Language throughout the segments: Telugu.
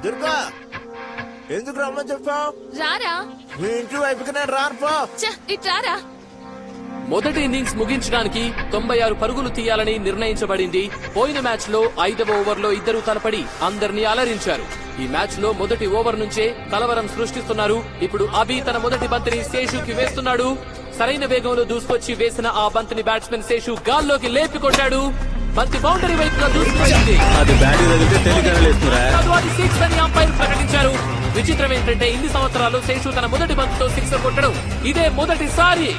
దుర్గా ఎందుకు రమ్మని చెప్పావు? రారా మీ ఇంటి వైపుకి నేను రానుపో. ఇట్రారా. మొదటి ఇన్నింగ్స్ ముగించడానికి 96 పరుగులు తీయాలని నిర్ణయించబడింది. పోయిన మ్యాచ్ లో 5వ ఓవర్లో ఇద్దరు తలపడి అందరినీ అలరించారు. ఈ మ్యాచ్ లో మొదటి ఓవర్ నుంచే కలవరం సృష్టిస్తున్నారు. ఇప్పుడు అభి తన మొదటి బంతిని శేషుకి వేస్తున్నాడు. సరైన వేగంలో దూసుకొచ్చి వేసిన ఆ బంతిని బ్యాట్స్మెన్ శేషు గాల్లోకి లేపి కొట్టాడు. బంతి బౌండరీ వైపుగా దూసుకుపోయింది. సిక్స్ అని అంపైర్ ప్రకటించారు. విచిత్రం ఏంటంటే ఇన్ని సంవత్సరాలు శేషు తన మొదటి బంతితో సిక్సర్ కొట్టడం ఇదే మొదటిసారి.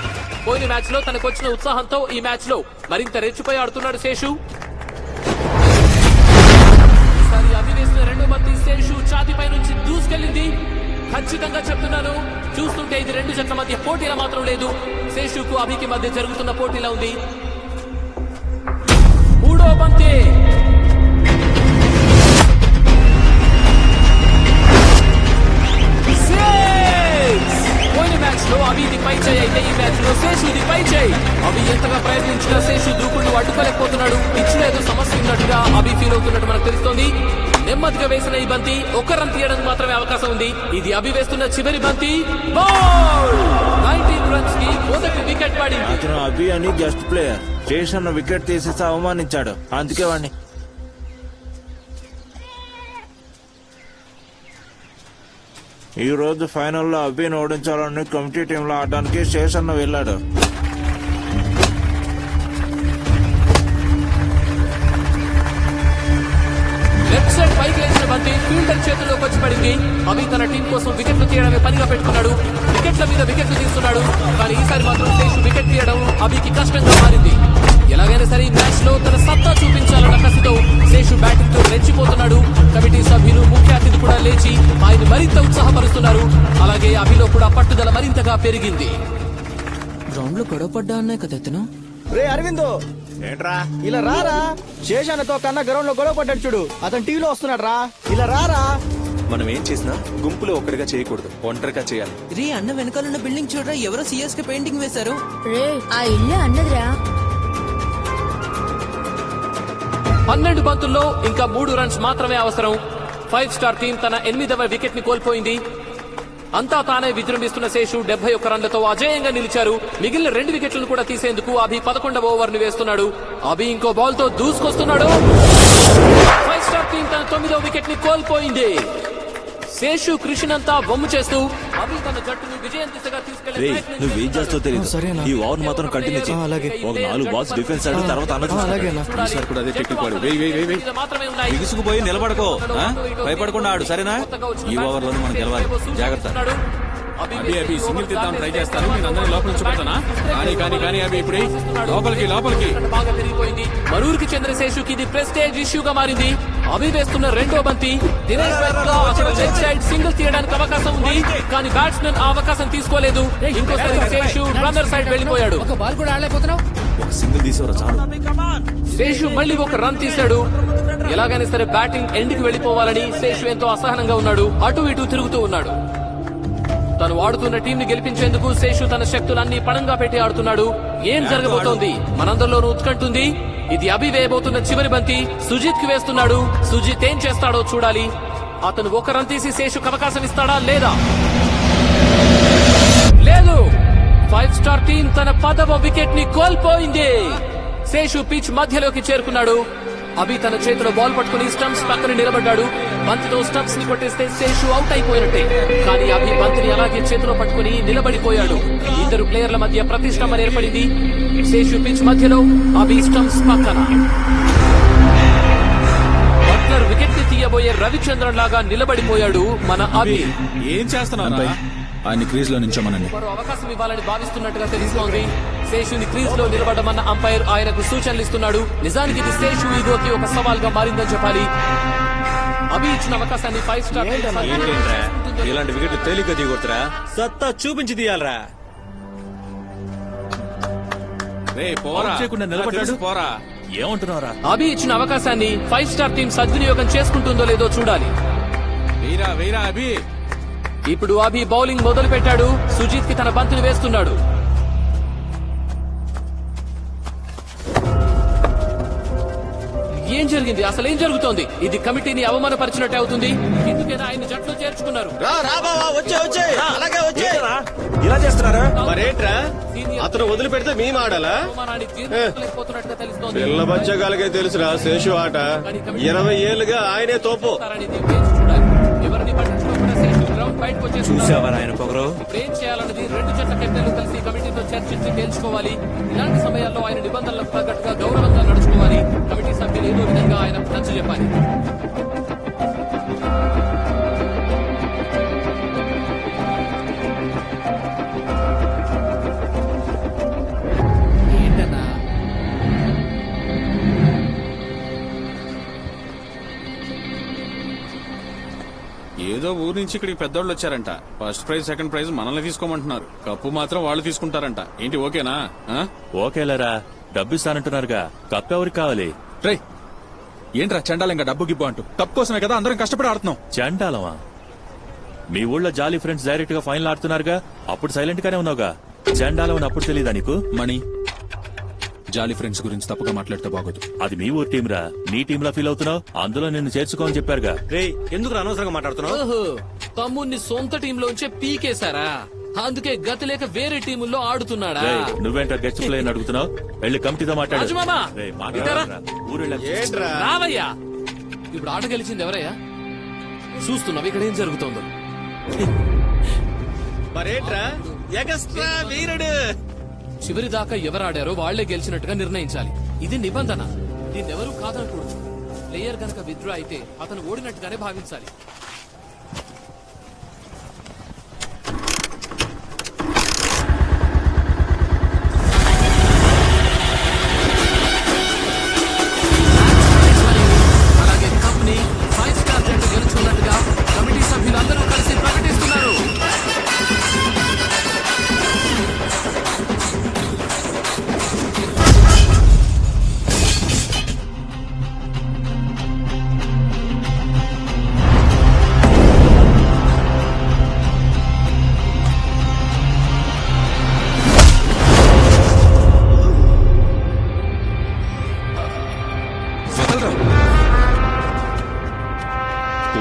పోయిన మ్యాచ్ లో తనకు వచ్చిన ఉత్సాహంతో ఈ మ్యాచ్ లో మరింత రెచ్చిపోయి ఆడుతున్నాడు శేషు. ఈసారి అభి వేసిన రెండో బంతి శేషు ఛాతీపై నుంచి దూసుకెళ్లింది. ఖచ్చితంగా చెప్తున్నాను, చూస్తుంటే ఇది రెండు జట్ల మధ్య పోటీలా మాత్రం లేదు, శేషుకు అభికి మధ్య జరుగుతున్న పోటీలా ఉంది. మూడో బంతి పోయిన మ్యాచ్ లో అభిది పై చేయి అయితే ఈ మ్యాచ్ లో శేషుది పై చేయి. అభి ఎంతగా ప్రయత్నించినా శేషు దూకుడు అడ్డుకోలేకపోతున్నాడు. పిచ్లో ఏదో సమస్య ఉన్నట్టుగా అభి ఫీల్ అవుతున్నట్టు మనకు తెలుస్తోంది. నెమ్మదిగా వేసిన ఈ బంతి ఒక్క రన్ తీయడానికి మాత్రమే అవకాశం ఉంది. ఇది అభి వేస్తున్న చివరి బంతి. 19 రన్స్ కి మొదటి వికెట్ పడింది. అతను అభి అని గెస్ట్ ప్లేయర్. శేషన్న వికెట్ తీసేసి అవమానించాడు, అందుకే వాడిని. ఈ రోజు ఫైనల్లో అభిని ఓడించాలని కమిటీ టీంలో ఆడడానికి శేషన్న వెళ్ళాడు. లెఫ్ట్ సైడ్ పైకి లేచిన బంతి ఫీల్డర్ చేతుల్లోకి వచ్చి పడింది. అభి తన టీం కోసం వికెట్లు తీయడమే పనిగా పెట్టుకున్నాడు. వికెట్ల మీద వికెట్లు తీస్తున్నాడు. కానీ ఈసారి మాత్రం శేషు వికెట్ తీయడం అభికి కష్టంగా మారింది. ఎలాగైనా సరే ఈ మ్యాచ్ లో తన సత్తా చూపించాలన్న కసితో శేషు బ్యాటింగ్ తో రెచ్చిపోతున్నాడు. కమిటీ సభ్యులు, ముఖ్య అతిథి కూడా లేచి ఆయన మరింత ఉత్సాహపరుస్తున్నారు. అలాగే అభిలో కూడా పట్టుదల మరింతగా పెరిగింది. గ్రౌండ్ లో గొడవ పడ్డా అన్నాయి కదా ఇతను. రే అరవిందో, ఏంట్రా ఇలా రారా. శేషాన్నతో కన్నా గ్రౌండ్ లో గొడవ పడ్డాడు చూడు, అతను టీవీలో వస్తున్నాడు రా. ఇలా రారా. మనం ఏం చేసినా గుంపులో ఒక్కడిగా చేయకూడదు, ఒంటరిగా చేయాలి. రే అన్న వెనకాలన్న బిల్డింగ్ చూడరా, ఎవరో సిఎస్ కి పెయింటింగ్ వేశారు. రే ఆ ఇల్లు అన్నదిరా. 12 బంతుల్లో ఇంకా 3 రన్స్ మాత్రమే అవసరం. 5 స్టార్ టీం తన 8వ వికెట్ ని కోల్పోయింది. అంతా తానే విజృంభిస్తున్న శేషు 71 రన్లతో అజేయంగా నిలిచారు. మిగిలిన 2 వికెట్లను కూడా తీసేందుకు అభి 11వ ఓవర్ ని వేస్తున్నాడు. అభి ఇంకో బాల్ తో దూసుకొస్తున్నాడు. 5 స్టార్ టీం తన 9వ వికెట్ ని కోల్పోయింది. శేషు కృషినంతా బొమ్ము చేస్తూ అభి తన జట్టును విజయం దిశగా తీసుకెళ్లే నువ్వు ఏం చేస్తావు తెలియదు. ఈ ఓవర్ మాత్రం కంటిన్యూ చేయి. ఒక 4 బాల్స్ డిఫెన్స్ ఆడి తర్వాత బిగుసుకుపోయి నిలబడకో, భయపడకుండా ఆడు, సరేనా? ఈ ఓవర్ లోనే మనం గెలవాలి, జాగ్రత్త. అభి సింగిల్ తీద్దాం ట్రై చేస్తాను. నేను అందరినీ లోపల నుంచి పెడతానా? కానీ అభి ఇప్పుడు లోపలికి బాగా పెరిగిపోయింది. మరూరికి చెందిన శేషుకి ఇది ప్రెస్టేజ్ ఇష్యూగా మారింది. అభి వేస్తున్న రెండో బంతి దినేష్ వైపుగా అక్కడ లెఫ్ట్ సైడ్ సింగిల్ తీయడానికి అవకాశం ఉంది. కానీ బ్యాట్స్మెన్ ఆ అవకాశం తీసుకోలేదు. ఇంకోసారి శేషు రన్నర్ సైడ్ వెళ్లిపోయాడు. ఒక బాల్ కూడా ఆడలేకపోతున్నావు. ఒక సింగిల్ తీసేవరా చాలు. శేషు మళ్ళీ ఒక రన్ తీశాడు. ఎలాగైనా సరే బ్యాటింగ్ ఎండ్కి వెళ్లిపోవాలని శేషు ఎంతో అసహనంగా ఉన్నాడు. అటు ఇటు తిరుగుతూ ఉన్నాడు. తను ఆడుతున్న టీం ని గెలిపించేందుకు శేషు తన శక్తులన్నీ పణంగా పెట్టి ఆడుతున్నాడు. ఏం జరగబోతోంది? మనందరిలోనూ ఉత్కంఠుంది. ఇది అభి వేయబోతున్న చివరి బంతి. సుజిత్ కి వేస్తున్నాడు. సుజిత్ ఏం చేస్తాడో చూడాలి. అతను ఒక రన్ తీసి శేషుకు అవకాశం ఇస్తాడా లేదా? లేదు. 5 స్టార్ టీం తన 10వ వికెట్ ని కోల్పోయింది. శేషు పిచ్ మధ్యలోకి చేరుకున్నాడు. అభి తన చేతిలో బాల్ పట్టుకుని స్టంప్స్ పక్కన నిలబడ్డాడు. బంతితో స్టంప్స్ ని కొట్టేస్తే శేషు అవుట్ అయిపోయినట్టే. కానీ అభి బంతిని అలాగే చేతిలో పట్టుకుని నిలబడిపోయాడు. ఇద్దరు ప్లేయర్ల మధ్య ప్రతిష్టంభన ఏర్పడింది. శేషు పిచ్ మధ్యలో, అభి స్టంప్స్ పక్కన. బట్లర్ వికెట్ ని తీయబోయే రవిచంద్రన్ లాగా నిలబడిపోయాడు మన అభి. ఏం చేస్తున్నావు? ఆయన క్రీజ్ లో నించోమనండి. మరో అవకాశం ఇవ్వాలని భావిస్తున్నట్టుగా తెలుస్తోంది. శేషుని క్రీజ్ లో నిలబడమన్న అంపైర్ ఆయనకు సూచనలు ఇస్తున్నాడు. నిజానికి ఇది శేషు ఈగోకి ఒక సవాల్ గా మారిందని చెప్పాలి. అభి ఇచ్చిన అవకాశాన్ని 5 స్టార్ ఇలాంటి వికెట్ తేలిగ్గా దిగొడతారా? సత్తా చూపించి తీయాలరా. నిలబడ్డాడు పోరా. ఏమంటున్నారా? అభి ఇచ్చిన అవకాశాన్ని 5 స్టార్ టీం సద్వినియోగం చేసుకుంటుందో లేదో చూడాలి. వేరా అభి. ఇప్పుడు అభి బౌలింగ్ మొదలు పెట్టాడు. సుజిత్ కి తన బంతిని వేస్తున్నాడు. ఏం జరిగింది? అసలు ఏం జరుగుతోంది? ఇది కమిటీని అవమానపరిచినట్టే అవుతుంది. ఎందుకైనా ఆయన జట్లు చేర్చుకున్నారు. ఇలా చేస్తున్నారా? మరేంట్రా అతను వదిలిపెడితే మేము ఆడాలా? అవమానాన్ని జీర్ణించుకోలేకపోతున్నట్టుగా తెలుస్తోంది. పిల్ల బచ్చగాలకే తెలుసురా శేషు ఆట. 20 ఏళ్లుగా ఆయనే తోపు. ఇది వేచి చూడాలి. ఎవరిని పట్టించుకోకుండా శేషు గ్రౌండ్ బయటకు వచ్చేస్తున్నారు. చూసావా ఆయన పొగరు? ఇప్పుడు ఏం చేయాలన్నది రెండు జట్ల కెప్టెన్లు కలిసి కమిటీతో చర్చించి తేల్చుకోవాలి. ఇలాంటి సమయాల్లో ఆయన నిబంధనలకు తగ్గట్టుగా గౌరవంగా నడుచుకోవాలి. కమిటీ సభ్యులు ఏదో విధంగా ఆయన నచ్చ చెప్పాలి. ఏంటన్నా ఏదో ఊరు నుంచి ఇక్కడికి పెద్దోళ్ళు వచ్చారంట. ఫస్ట్ ప్రైజ్ సెకండ్ ప్రైజ్ మనల్ని తీసుకోమంటున్నారు. కప్పు మాత్రం వాళ్ళు తీసుకుంటారంట. ఏంటి ఓకేనా? ఓకేలేరా, డబ్బు ఇస్తానంటున్నారుగా, కప్ ఎవరికి కావాలి? రే ఏంట్రా చండాలి ఇంకా డబ్బు గిబ్బు అంటూ? కప్ కోసమే కదా అందరం కష్టపడి ఆడుతున్నాం. చండాలమా? మీ ఊళ్ళో జాలీ ఫ్రెండ్స్ డైరెక్ట్ గా ఫైనల్ ఆడుతున్నారుగా, అప్పుడు సైలెంట్ గానే ఉన్నావుగా. చండాలం అని అప్పుడు తెలీదా నీకు? మణి, జాలీ ఫ్రెండ్స్ గురించి తప్పుగా మాట్లాడితే బాగోదు. అది మీ ఊరు టీం రా, నీ టీమ్ లో ఫీల్ అవుతున్నావు. అందులో నిన్ను చేర్చుకోమని చెప్పారుగా. ఎందుకు అనవసరంగా మాట్లాడుతున్నావు? ఓహో, తమ్ముణ్ణి సొంత టీంలోంచే పీకేశారా? అందుకే గతి లేక వేరే టీముల్లో ఆడుతున్నాడా? రేయ్, నువ్వేంటో గెస్ట్ ప్లేయర్ అడుగుతున్నావు? వెళ్ళి కమిటీతో మాట్లాడు. రాజుమామా, రేయ్, ఇటారా? ఊరు వెళ్ళాలి. ఏంట్రా రావయ్యా. ఇప్పుడు ఆట గెలిచింది ఎవరయ్యా? చూస్తున్నావు ఇక్కడ ఏం జరుగుతోందో. మరేంట్రా ఎగస్ట్రా వీరుడు. చివరి దాకా ఎవరాడారో వాళ్లే గెలిచినట్టుగా నిర్ణయించాలి. ఇది నిబంధన. దీన్నెవరూ కాదనకూడదు. ప్లేయర్ గనక విత్డ్రా అయితే అతను ఓడినట్టుగానే భావించాలి. అలాగే కప్ ని 5 స్టార్ జట్టు గెలుచుకున్నట్టుగా కమిటీ సభ్యులందరూ కలిసి ప్రకటిస్తున్నారు.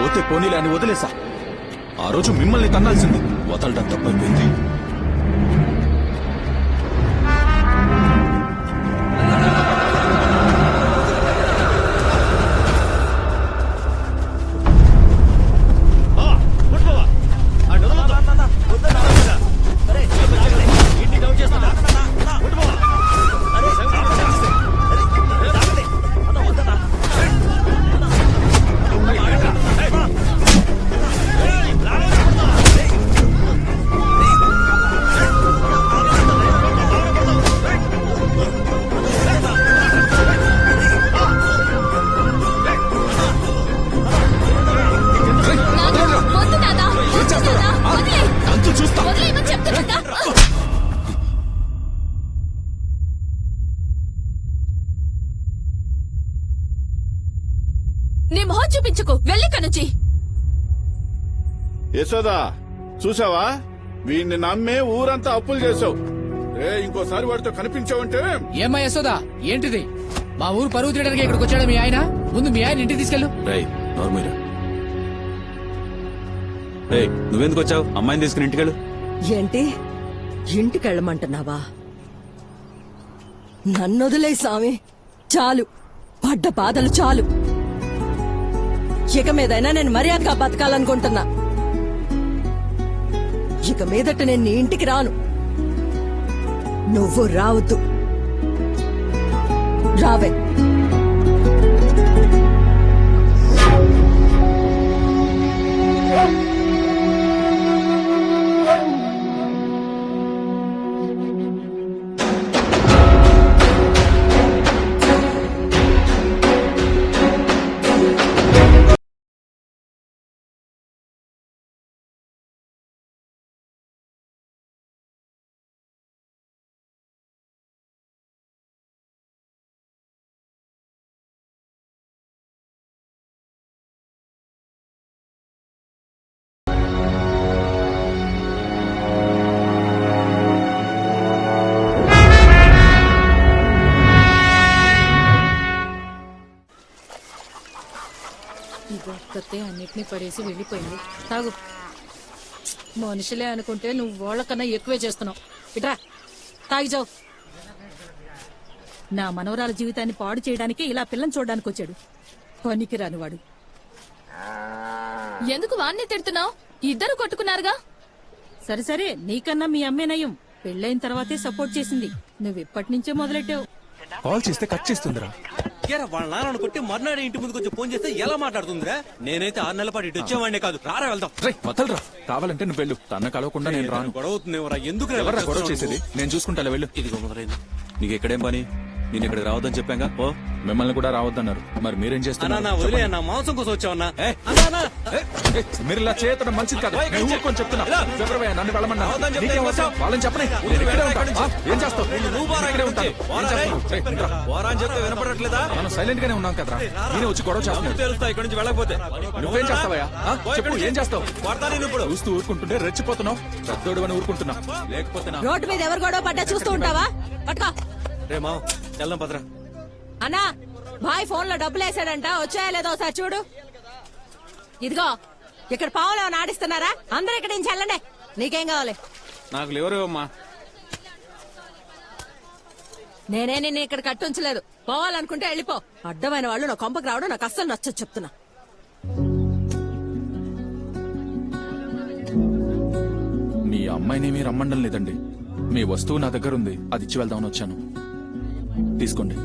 పోతే పోనీలే అని వదిలేసా. ఆ రోజు మిమ్మల్ని తన్నాల్సింది. వదలడం తప్పైపోయింది. వద్దు నాన్న, వద్దు నాన్న, వదిలేయ్. అంతు చూస్తా. వదిలేయమని చెప్తున్నా. నీ మొహం చూపించుకో, వెళ్ళిక నుంచి. యశోదా చూసావా, వీడిని నమ్మే ఊరంతా అప్పులు చేసావు. ఇంకోసారి వాడితో కనిపించావంటే ఏమ్మా యశోదా, ఏంటిది? మా ఊరు పరువు తీయడానికి ఇక్కడికి వచ్చాడు మీ ఆయన. ముందు మీ ఆయన ఇంటికి తీసుకెళ్ళు. రేయ్, నోర్మీరా. రేయ్, నువ్వెందుకు వచ్చావు? అమ్మాయిని తీసుకుని ఇంటికెళ్ళు. ఏంటి ఇంటికెళ్ళమంటున్నావా? నన్నొదిలే సామి, చాలు. పడ్డ బాధలు చాలు. ఇక మీదైనా నేను మర్యాదగా బతకాలనుకుంటున్నా. ఇక మీదట నేను నీ ఇంటికి రాను. నువ్వు రావద్దు. రావే. చట్నీ పడేసి వెళ్ళిపోయింది తాగు. మనుషులే అనుకుంటే నువ్వు వాళ్ళకన్నా ఎక్కువే చేస్తున్నావు. ఇట్రా తాగి జావు. నా మనవరాల జీవితాన్ని పాడు చేయడానికి ఇలా పిల్లని చూడడానికి వచ్చాడు. పనికి రానివాడు. ఎందుకు వాణ్ణి తిడుతున్నావు? ఇద్దరు కొట్టుకున్నారుగా. సరే సరే, నీకన్నా మీ అమ్మే నయం. పెళ్ళైన తర్వాతే సపోర్ట్ చేసింది. నువ్వు ఇప్పటి నుంచే మొదలెట్టావు. కాల్ చేస్తే కట్ చేస్తుందిరా. వాళ్ళ నాన్న కొట్టి మర్నాడు ఇంటి ముందుకు వచ్చి ఫోన్ చేస్తే ఎలా మాట్లాడుతుందిరా? నేనైతే 6 నెలల పాటు ఇటు వచ్చేవాడినే కాదు. రారా వెళ్దాం. వదలరా, కావాలంటే నువ్వు వెళ్ళు. తన కలవకుండా నేను రాను. గొడవ అవుతుందేమోరా. ఎందుకు ఎవరా గొడవ చేసేది? నేను చూసుకుంటా, వెళ్ళు. ఇదిగో మొదలైంది. నీకు ఎక్కడేం పని? నేను ఇక్కడ రావద్దని చెప్పాగా. ఓ, మిమ్మల్ని కూడా రావద్దన్నారు. మరి మీరేం చేస్తున్నారు? వదిలే అన్న, మాంసం కోసం వచ్చావన్నా. మీరు ఇలా చేయటం మంచిది కాదు. నేను ఊరుకొని చెప్తున్నా. ఫిబ్రవరి నన్ను వెళ్ళమన్నా. నీకేం అవసరం? వాళ్ళని చెప్పని నేను ఇక్కడే ఉంటాను. ఏం చేస్తావు? ఇక్కడే ఉంటాను. ఏం చేస్తావు? వినపడట్లేదా? మనం సైలెంట్ గానే ఉన్నాం కదరా. నేనే వచ్చి గొడవ చేస్తున్నాను. తెలుస్తా ఇక్కడ నుంచి వెళ్ళకపోతే. నువ్వేం చేస్తావయ్యా? చెప్పు, ఏం చేస్తావు? చూస్తూ ఊరుకుంటుంటే రెచ్చిపోతున్నావు. పెద్దోడు అని ఊరుకుంటున్నా. లేకపోతే నా రోడ్డు మీద ఎవరు గొడవ పడ్డా చూస్తూ ఉంటావా? పట్టుకో. రే మావ, వెళ్దాం పదరా. అన్నా, భాయ్ ఫోన్ లో డబ్బులు వేసాడంట. వచ్చాయా లేదో ఒకసారి చూడు. ఇదిగో, ఇక్కడ పావులు ఏమైనా ఆడిస్తున్నారా? అందరూ ఇక్కడ నుంచి వెళ్ళండి. నీకేం కావాలి? నాకు లేవరేవమ్మా. నేనే నిన్ను ఇక్కడ కట్టుంచలేదు. పోవాలనుకుంటే వెళ్ళిపో. అడ్డమైన వాళ్ళు నా కొంపకు రావడం నాకు అస్సలు నచ్చదు చెప్తున్నా. మీ అమ్మాయినేమీ రమ్మండం లేదండి. మీ వస్తువు నా దగ్గర ఉంది. అది ఇచ్చి వెళ్దామని వచ్చాను. తీసుకోండి.